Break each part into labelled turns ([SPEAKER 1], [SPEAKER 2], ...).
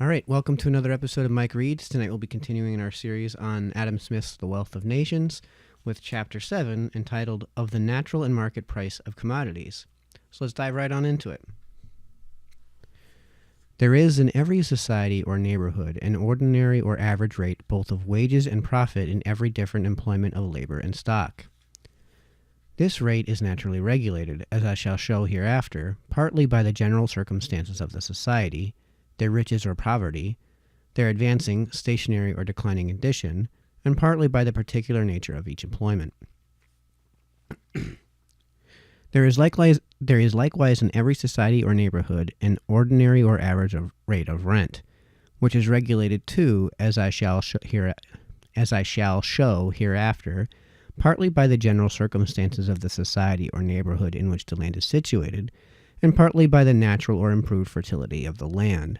[SPEAKER 1] All right, welcome to another episode of Mike Reads. Tonight we'll be continuing in our series on Adam Smith's The Wealth of Nations with Chapter 7 entitled Of the Natural and Market Price of Commodities. So let's dive right on into it. There is in every society or neighborhood an ordinary or average rate both of wages and profit in every different employment of labor and stock. This rate is naturally regulated, as I shall show hereafter, partly by the general circumstances of the society, their riches or poverty, their advancing, stationary, or declining condition, and partly by the particular nature of each employment. There is likewise in every society or neighborhood an ordinary or average rate of rent, which is regulated too, as I shall show hereafter, partly by the general circumstances of the society or neighborhood in which the land is situated, and partly by the natural or improved fertility of the land.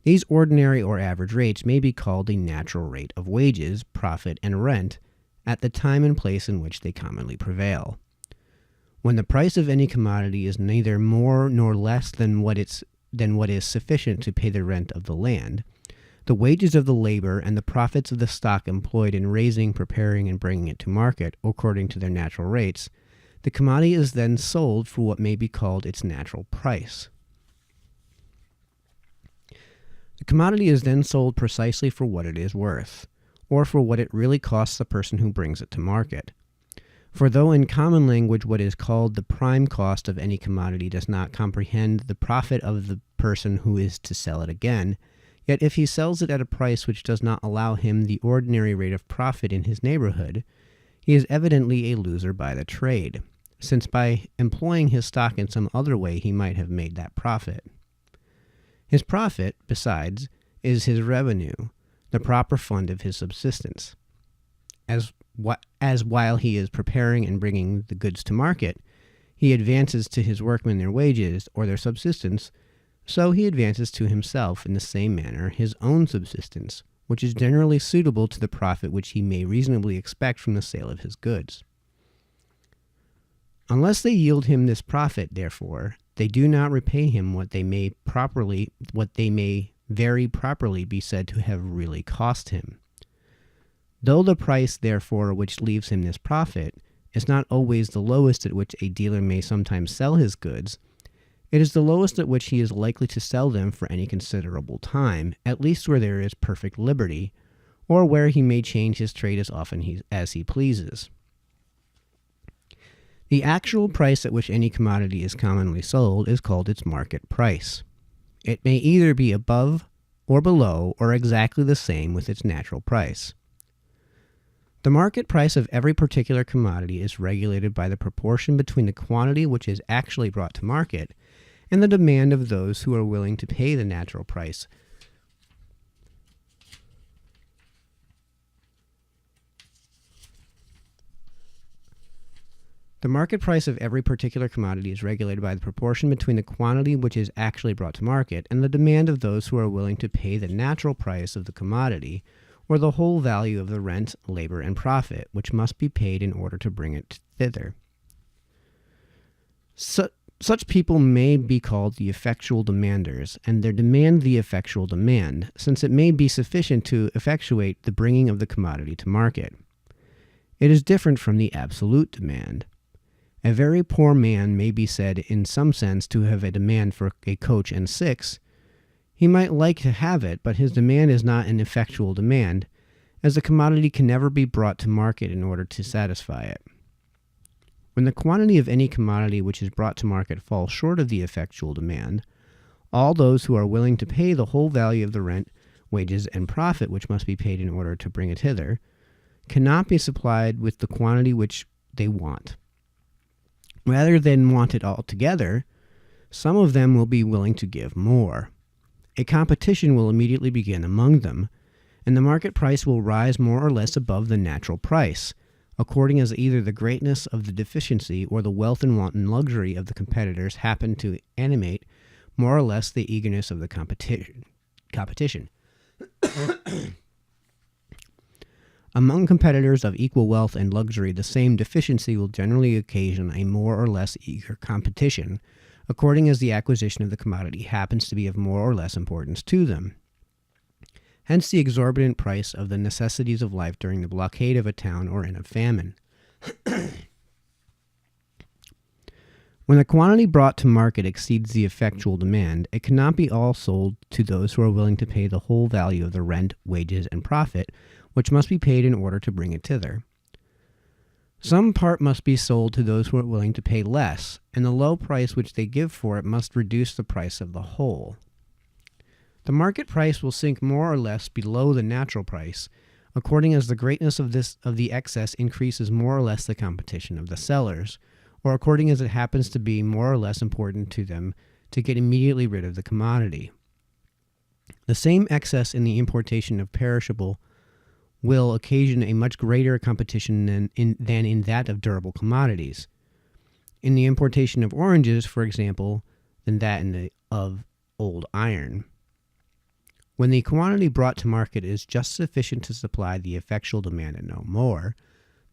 [SPEAKER 1] These ordinary or average rates may be called the natural rate of wages, profit, and rent at the time and place in which they commonly prevail. When the price of any commodity is neither more nor less than what is sufficient to pay the rent of the land, the wages of the labor, and the profits of the stock employed in raising, preparing, and bringing it to market according to their natural rates, the commodity is then sold for what may be called its natural price. The commodity is then sold precisely for what it is worth, or for what it really costs the person who brings it to market. For though in common language what is called the prime cost of any commodity does not comprehend the profit of the person who is to sell it again, yet if he sells it at a price which does not allow him the ordinary rate of profit in his neighborhood, he is evidently a loser by the trade, since by employing his stock in some other way he might have made that profit. His profit, besides, is his revenue, the proper fund of his subsistence. As while he is preparing and bringing the goods to market, he advances to his workmen their wages or their subsistence, so he advances to himself in the same manner his own subsistence, which is generally suitable to the profit which he may reasonably expect from the sale of his goods. Unless they yield him this profit, therefore, they do not repay him what they may very properly be said to have really cost him. Though the price, therefore, which leaves him this profit is not always the lowest at which a dealer may sometimes sell his goods, it is the lowest at which he is likely to sell them for any considerable time, at least where there is perfect liberty, or where he may change his trade as often as he pleases. The actual price at which any commodity is commonly sold is called its market price. It may either be above or below or exactly the same with its natural price. The market price of every particular commodity is regulated by the proportion between the quantity which is actually brought to market and the demand of those who are willing to pay the natural price. The market price of every particular commodity is regulated by the proportion between the quantity which is actually brought to market and the demand of those who are willing to pay the natural price of the commodity, or the whole value of the rent, labor, and profit, which must be paid in order to bring it thither. Such people may be called the effectual demanders, and their demand the effectual demand, since it may be sufficient to effectuate the bringing of the commodity to market. It is different from the absolute demand. A very poor man may be said in some sense to have a demand for a coach and six. He might like to have it, but his demand is not an effectual demand, as the commodity can never be brought to market in order to satisfy it. When the quantity of any commodity which is brought to market falls short of the effectual demand, all those who are willing to pay the whole value of the rent, wages, and profit which must be paid in order to bring it hither, cannot be supplied with the quantity which they want. Rather than want it altogether, some of them will be willing to give more. A competition will immediately begin among them, and the market price will rise more or less above the natural price, according as either the greatness of the deficiency or the wealth and wanton luxury of the competitors happen to animate more or less the eagerness of the competition. Among competitors of equal wealth and luxury, the same deficiency will generally occasion a more or less eager competition, according as the acquisition of the commodity happens to be of more or less importance to them. Hence the exorbitant price of the necessities of life during the blockade of a town or in a famine. When the quantity brought to market exceeds the effectual demand, it cannot be all sold to those who are willing to pay the whole value of the rent, wages, and profit, which must be paid in order to bring it thither. Some part must be sold to those who are willing to pay less, and the low price which they give for it must reduce the price of the whole. The market price will sink more or less below the natural price, according as the greatness of the excess increases more or less the competition of the sellers, or according as it happens to be more or less important to them to get immediately rid of the commodity. The same excess in the importation of perishable will occasion a much greater competition than in that of durable commodities. In the importation of oranges, for example, than that of old iron. When the quantity brought to market is just sufficient to supply the effectual demand and no more,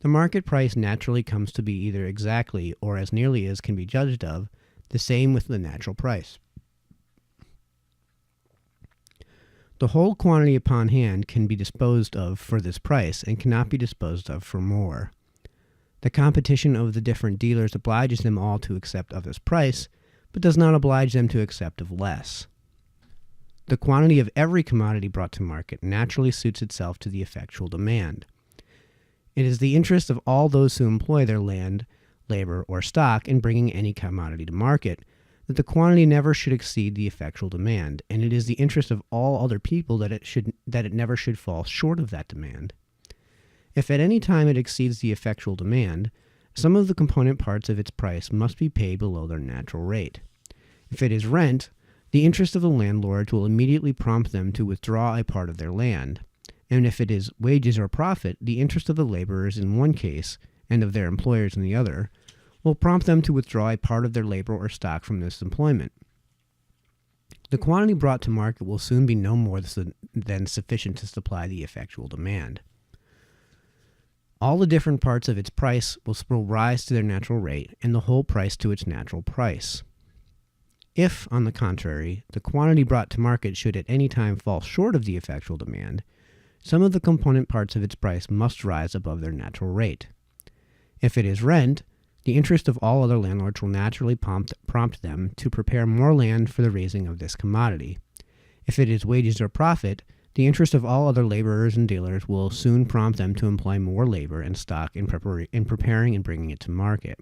[SPEAKER 1] the market price naturally comes to be either exactly, or as nearly as can be judged of, the same with the natural price. The whole quantity upon hand can be disposed of for this price, and cannot be disposed of for more. The competition of the different dealers obliges them all to accept of this price, but does not oblige them to accept of less. The quantity of every commodity brought to market naturally suits itself to the effectual demand. It is the interest of all those who employ their land, labor, or stock in bringing any commodity to market, that the quantity never should exceed the effectual demand, and it is the interest of all other people that it never should fall short of that demand. If at any time it exceeds the effectual demand, some of the component parts of its price must be paid below their natural rate. If it is rent, the interest of the landlords will immediately prompt them to withdraw a part of their land, and if it is wages or profit, the interest of the laborers in one case, and of their employers in the other, will prompt them to withdraw a part of their labor or stock from this employment. The quantity brought to market will soon be no more than sufficient to supply the effectual demand. All the different parts of its price will rise to their natural rate, and the whole price to its natural price. If, on the contrary, the quantity brought to market should at any time fall short of the effectual demand, some of the component parts of its price must rise above their natural rate. If it is rent, the interest of all other landlords will naturally prompt them to prepare more land for the raising of this commodity. If it is wages or profit, the interest of all other laborers and dealers will soon prompt them to employ more labor and stock in preparing and bringing it to market.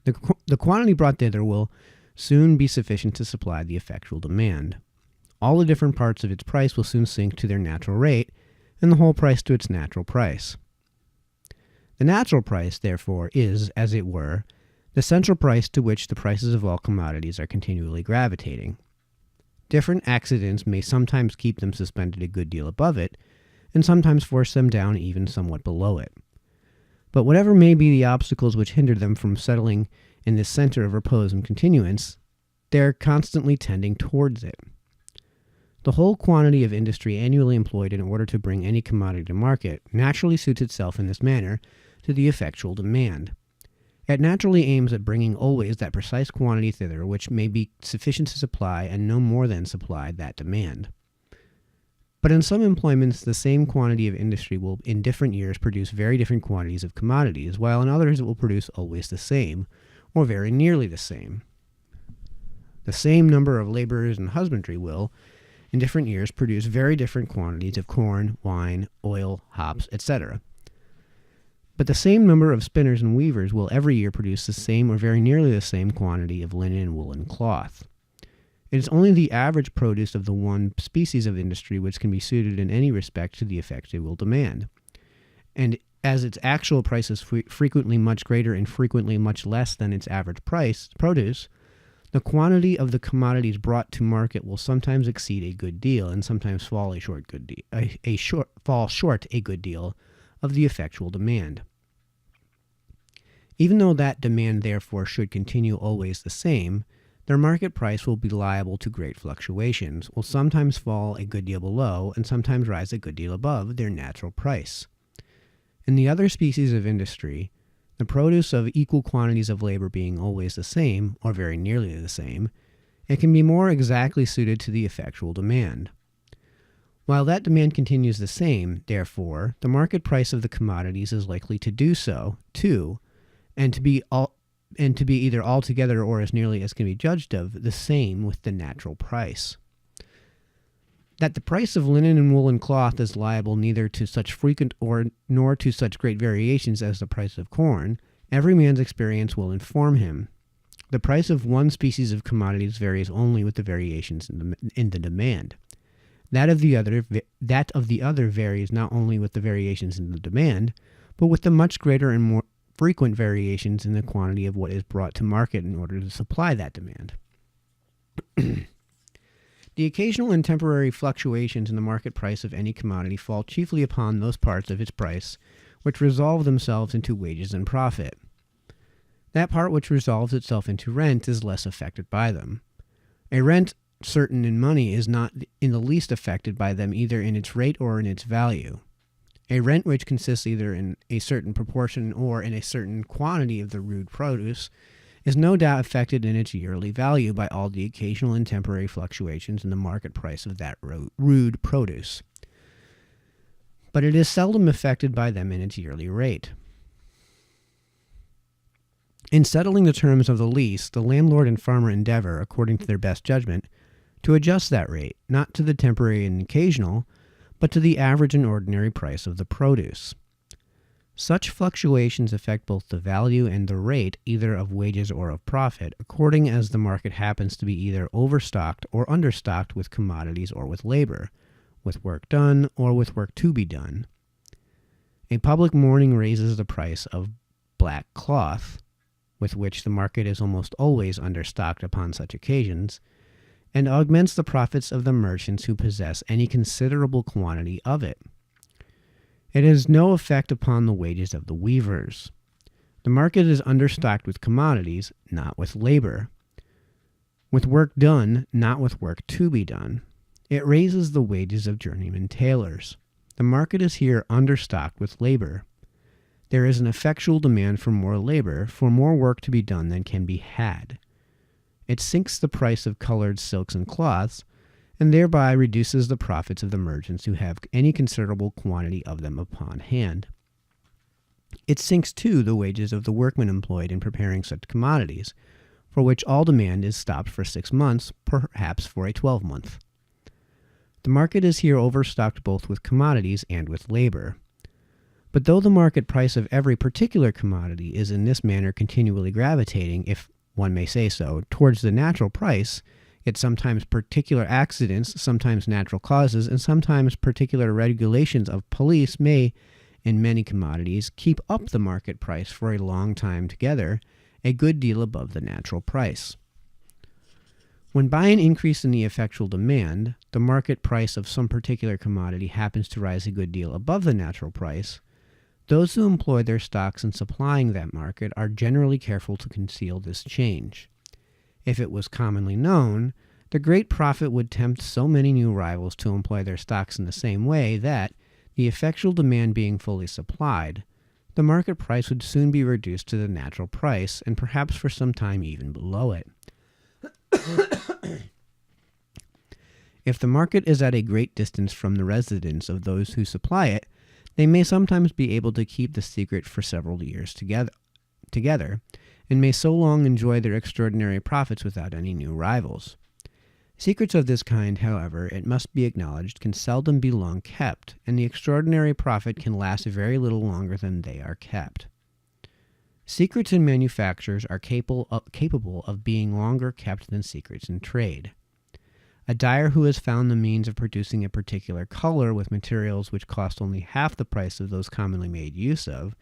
[SPEAKER 1] The quantity brought thither will soon be sufficient to supply the effectual demand. All the different parts of its price will soon sink to their natural rate, and the whole price to its natural price. The natural price, therefore, is, as it were, the central price to which the prices of all commodities are continually gravitating. Different accidents may sometimes keep them suspended a good deal above it, and sometimes force them down even somewhat below it. But whatever may be the obstacles which hinder them from settling in this center of repose and continuance, they are constantly tending towards it. The whole quantity of industry annually employed in order to bring any commodity to market naturally suits itself in this manner to the effectual demand. It naturally aims at bringing always that precise quantity thither which may be sufficient to supply and no more than supply that demand. But in some employments the same quantity of industry will in different years produce very different quantities of commodities, while in others it will produce always the same, or very nearly the same. The same number of laborers in husbandry will, in different years, produce very different quantities of corn, wine, oil, hops, etc. But the same number of spinners and weavers will every year produce the same or very nearly the same quantity of linen and woolen cloth. It is only the average produce of the one species of industry which can be suited in any respect to the effectual demand. And as its actual price is frequently much greater and frequently much less than its average produce, the quantity of the commodities brought to market will sometimes exceed a good deal, and sometimes fall short a good deal of the effectual demand. Even though that demand therefore should continue always the same, their market price will be liable to great fluctuations, will sometimes fall a good deal below, and sometimes rise a good deal above their natural price. In the other species of industry, The produce of equal quantities of labor being always the same, or very nearly the same, it can be more exactly suited to the effectual demand. While that demand continues the same, therefore, the market price of the commodities is likely to do so, too, and to be either altogether or as nearly as can be judged of, the same with the natural price. That the price of linen and woolen cloth is liable neither to such frequent nor to such great variations as the price of corn, every man's experience will inform him. The price of one species of commodities varies only with the variations in the demand. That of the other varies not only with the variations in the demand, but with the much greater and more frequent variations in the quantity of what is brought to market in order to supply that demand. The occasional and temporary fluctuations in the market price of any commodity fall chiefly upon those parts of its price which resolve themselves into wages and profit. That part which resolves itself into rent is less affected by them. A rent certain in money is not in the least affected by them either in its rate or in its value. A rent which consists either in a certain proportion or in a certain quantity of the rude produce is no doubt affected in its yearly value by all the occasional and temporary fluctuations in the market price of that rude produce. But it is seldom affected by them in its yearly rate. In settling the terms of the lease, the landlord and farmer endeavor, according to their best judgment, to adjust that rate, not to the temporary and occasional, but to the average and ordinary price of the produce. Such fluctuations affect both the value and the rate either of wages or of profit, according as the market happens to be either overstocked or understocked with commodities or with labor, with work done or with work to be done. A public mourning raises the price of black cloth, with which the market is almost always understocked upon such occasions, and augments the profits of the merchants who possess any considerable quantity of it. It has no effect upon the wages of the weavers. The market is understocked with commodities, not with labor. With work done, not with work to be done. It raises the wages of journeyman tailors. The market is here understocked with labor. There is an effectual demand for more labor, for more work to be done than can be had. It sinks the price of colored silks and cloths, and thereby reduces the profits of the merchants who have any considerable quantity of them upon hand. It sinks, too, the wages of the workmen employed in preparing such commodities, for which all demand is stopped for 6 months, perhaps for a 12-month. The market is here overstocked both with commodities and with labor. But though the market price of every particular commodity is in this manner continually gravitating, if one may say so, towards the natural price, yet sometimes particular accidents, sometimes natural causes, and sometimes particular regulations of police may, in many commodities, keep up the market price for a long time together, a good deal above the natural price. When by an increase in the effectual demand, the market price of some particular commodity happens to rise a good deal above the natural price, those who employ their stocks in supplying that market are generally careful to conceal this change. If it was commonly known, the great profit would tempt so many new rivals to employ their stocks in the same way that, the effectual demand being fully supplied, the market price would soon be reduced to the natural price, and perhaps for some time even below it. If the market is at a great distance from the residence of those who supply it, they may sometimes be able to keep the secret for several years together, and may so long enjoy their extraordinary profits without any new rivals. Secrets of this kind, however, it must be acknowledged, can seldom be long kept, and the extraordinary profit can last very little longer than they are kept. Secrets in manufactures are capable of being longer kept than secrets in trade. A dyer who has found the means of producing a particular color with materials which cost only half the price of those commonly made use of,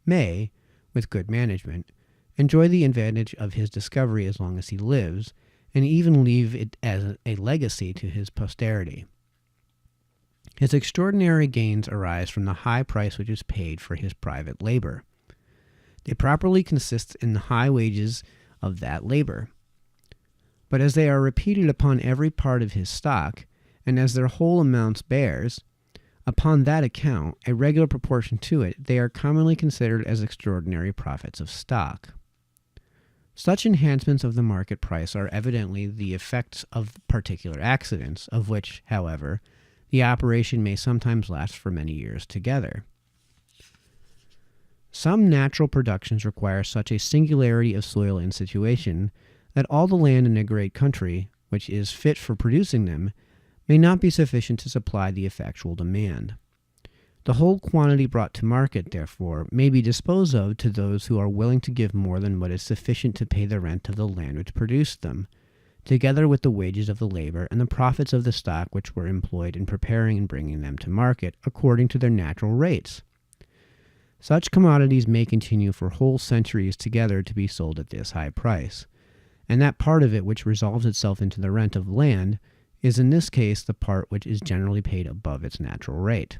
[SPEAKER 1] may, with good management, enjoy the advantage of his discovery as long as he lives, and even leave it as a legacy to his posterity. His extraordinary gains arise from the high price which is paid for his private labor. They properly consist in the high wages of that labor. But as they are repeated upon every part of his stock, and as their whole amounts bears, Upon that account, a regular proportion to it, they are commonly considered as extraordinary profits of stock. Such enhancements of the market price are evidently the effects of particular accidents, of which, however, the operation may sometimes last for many years together. Some natural productions require such a singularity of soil and situation that all the land in a great country, which is fit for producing them, may not be sufficient to supply the effectual demand. The whole quantity brought to market, therefore, may be disposed of to those who are willing to give more than what is sufficient to pay the rent of the land which produced them, together with the wages of the labor and the profits of the stock which were employed in preparing and bringing them to market, according to their natural rates. Such commodities may continue for whole centuries together to be sold at this high price, and that part of it which resolves itself into the rent of land is in this case the part which is generally paid above its natural rate.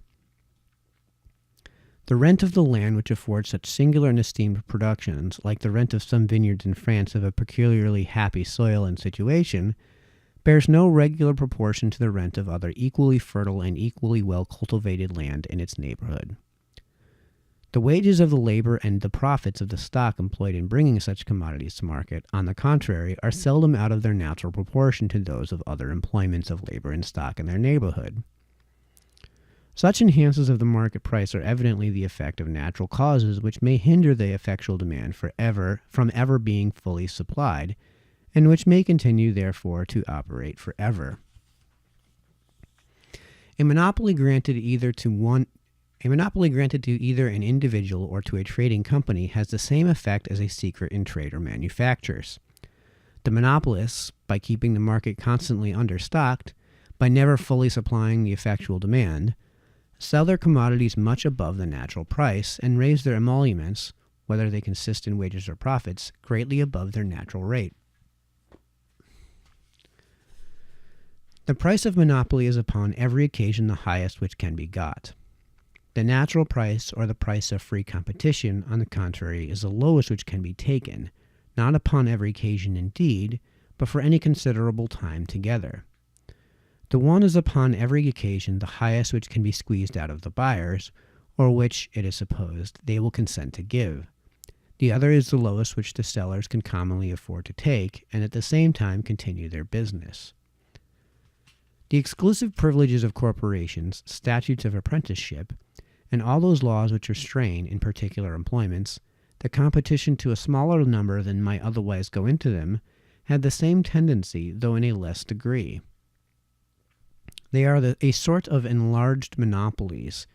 [SPEAKER 1] The rent of the land which affords such singular and esteemed productions, like the rent of some vineyards in France of a peculiarly happy soil and situation, bears no regular proportion to the rent of other equally fertile and equally well cultivated land in its neighborhood. The wages of the labor and the profits of the stock employed in bringing such commodities to market, on the contrary, are seldom out of their natural proportion to those of other employments of labor and stock in their neighborhood. Such enhancements of the market price are evidently the effect of natural causes which may hinder the effectual demand from ever being fully supplied, and which may continue, therefore, to operate forever. A monopoly granted to either an individual or to a trading company has the same effect as a secret in trade or manufactures. The monopolists, by keeping the market constantly understocked, by never fully supplying the effectual demand, sell their commodities much above the natural price, and raise their emoluments, whether they consist in wages or profits, greatly above their natural rate. The price of monopoly is upon every occasion the highest which can be got. The natural price, or the price of free competition, on the contrary, is the lowest which can be taken, not upon every occasion indeed, but for any considerable time together. The one is upon every occasion the highest which can be squeezed out of the buyers, or which, it is supposed, they will consent to give. The other is the lowest which the sellers can commonly afford to take, and at the same time continue their business. The exclusive privileges of corporations, statutes of apprenticeship, and all those laws which restrain, in particular employments, the competition to a smaller number than might otherwise go into them, had the same tendency, though in a less degree. They are a sort of enlarged monopolies,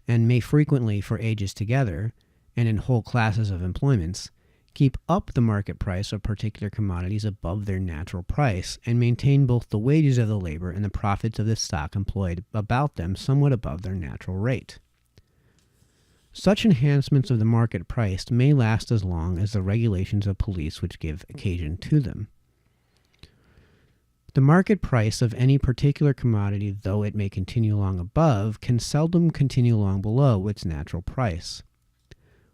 [SPEAKER 1] and may frequently, for ages together, and in whole classes of employments, keep up the market price of particular commodities above their natural price, and maintain both the wages of the labor and the profits of the stock employed about them somewhat above their natural rate. Such enhancements of the market price may last as long as the regulations of police which give occasion to them. The market price of any particular commodity, though it may continue long above, can seldom continue long below its natural price.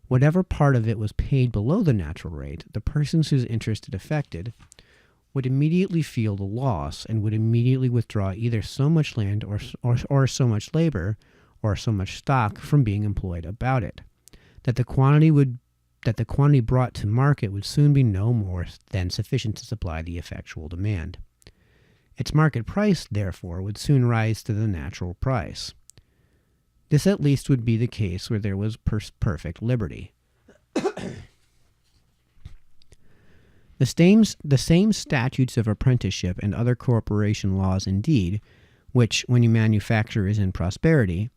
[SPEAKER 1] Whatever part of it was paid below the natural rate, the persons whose interest it affected would immediately feel the loss, and would immediately withdraw either so much land or so much labor or so much stock from being employed about it, that the quantity brought to market would soon be no more than sufficient to supply the effectual demand. Its market price, therefore, would soon rise to the natural price. This at least would be the case where there was perfect liberty. The same statutes of apprenticeship and other corporation laws, indeed, which, when a manufacturer is in prosperity,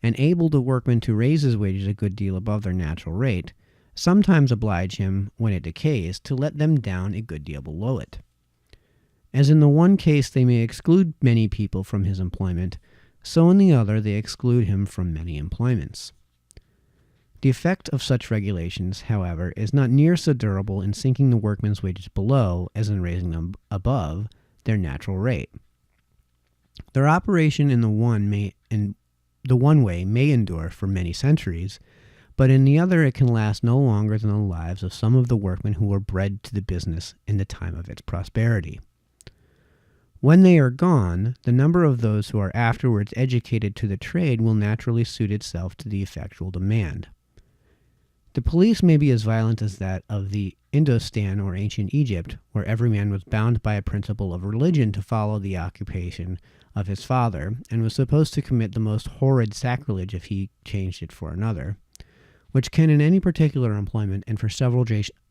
[SPEAKER 1] enable the workman to raise his wages a good deal above their natural rate, sometimes oblige him, when it decays, to let them down a good deal below it. As in the one case they may exclude many people from his employment, so in the other they exclude him from many employments. The effect of such regulations, however, is not near so durable in sinking the workman's wages below as in raising them above their natural rate. Their operation in the one way may endure for many centuries, but in the other it can last no longer than the lives of some of the workmen who were bred to the business in the time of its prosperity. When they are gone, the number of those who are afterwards educated to the trade will naturally suit itself to the effectual demand. The police may be as violent as that of the Indostan or ancient Egypt, where every man was bound by a principle of religion to follow the occupation of his father, and was supposed to commit the most horrid sacrilege if he changed it for another, which can in any particular employment and for several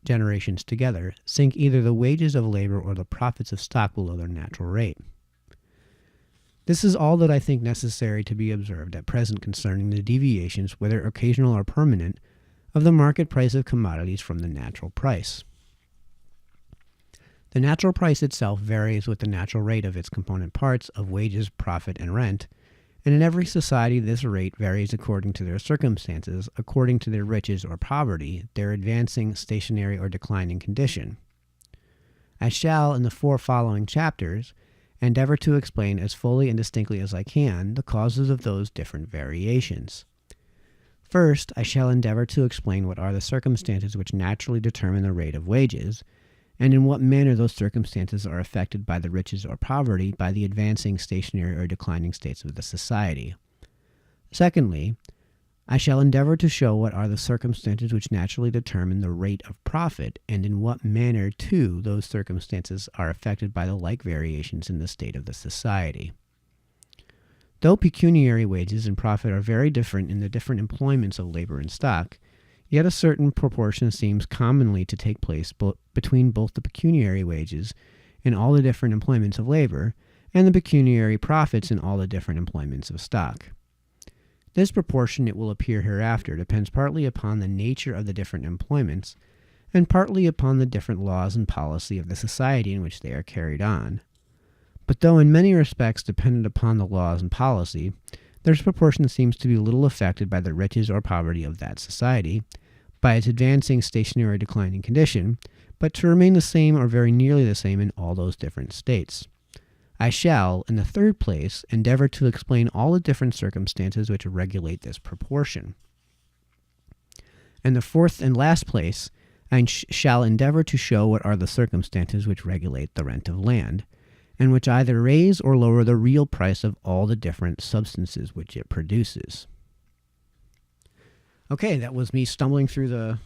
[SPEAKER 1] generations together sink either the wages of labor or the profits of stock below their natural rate. This is all that I think necessary to be observed at present concerning the deviations, whether occasional or permanent, of the market price of commodities from the natural price. The natural price itself varies with the natural rate of its component parts of wages, profit, and rent, and in every society this rate varies according to their circumstances, according to their riches or poverty, their advancing, stationary, or declining condition. I shall, in the 4 following chapters, endeavor to explain as fully and distinctly as I can the causes of those different variations. First, I shall endeavor to explain what are the circumstances which naturally determine the rate of wages, and in what manner those circumstances are affected by the riches or poverty by the advancing, stationary, or declining states of the society. Secondly, I shall endeavor to show what are the circumstances which naturally determine the rate of profit, and in what manner, too, those circumstances are affected by the like variations in the state of the society. Though pecuniary wages and profit are very different in the different employments of labor and stock, yet a certain proportion seems commonly to take place between both the pecuniary wages in all the different employments of labor and the pecuniary profits in all the different employments of stock. This proportion, it will appear hereafter, depends partly upon the nature of the different employments and partly upon the different laws and policy of the society in which they are carried on. But though in many respects dependent upon the laws and policy, this proportion seems to be little affected by the riches or poverty of that society, by its advancing, stationary, or declining condition, but to remain the same or very nearly the same in all those different states. I shall, in the 3rd place, endeavor to explain all the different circumstances which regulate this proportion. In the 4th and last place, I shall endeavor to show what are the circumstances which regulate the rent of land, and which either raise or lower the real price of all the different substances which it produces. Okay, that was me stumbling through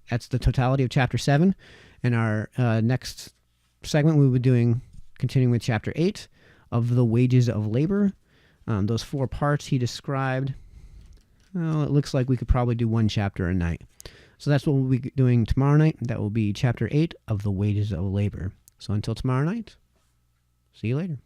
[SPEAKER 1] that's the totality of Chapter 7. In our next segment, we will be continuing with Chapter 8 of the wages of labor. Those 4 parts he described. Well, it looks like we could probably do 1 chapter a night. So that's what we'll be doing tomorrow night. That will be Chapter 8 of the wages of labor. So until tomorrow night, see you later.